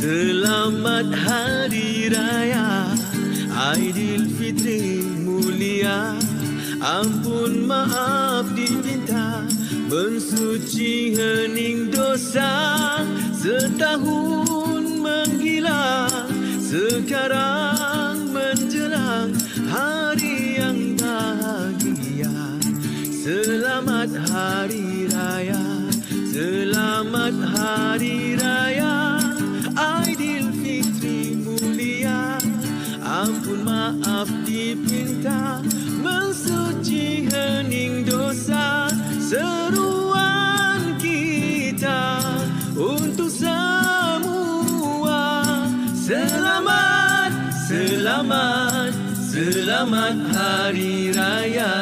Selamat Hari Raya Aidilfitri mulia, ampun maaf diminta, mensuci hening dosa. Setahun menghilang, sekarang menjelang hari yang bahagia. Selamat Hari Raya, selamat Hari Raya Aidilfitri mulia, ampun maaf dipinta, mensuci hening dosa. Seruan kita untuk semua, selamat, selamat, selamat Hari Raya.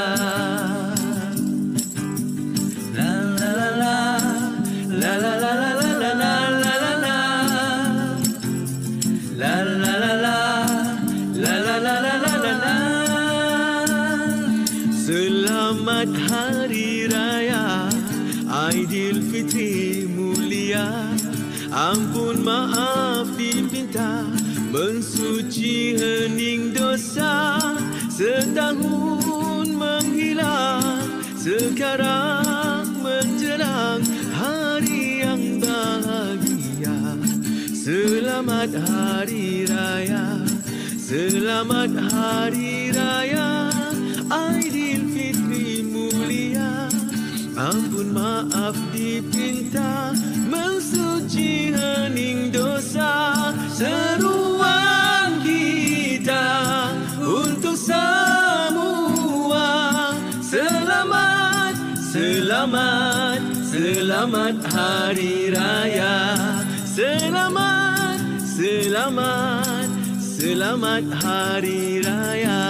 La la la la, la la la la la la la la la la, la la la la, la la la la la la la. Selamat Hari Raya Aidilfitri mulia, ampun maaf dipinta, mensuci hening dosa. Setahun menghilang, sekarang menjelang hari yang bahagia. Selamat Hari Raya, selamat Hari Raya Aidilfitri mulia, ampun maaf dipinta, mensuci hening dosa. Seruan kita untuk semua, selamat, selamat, selamat Hari Raya. Selamat, selamat, selamat Hari Raya.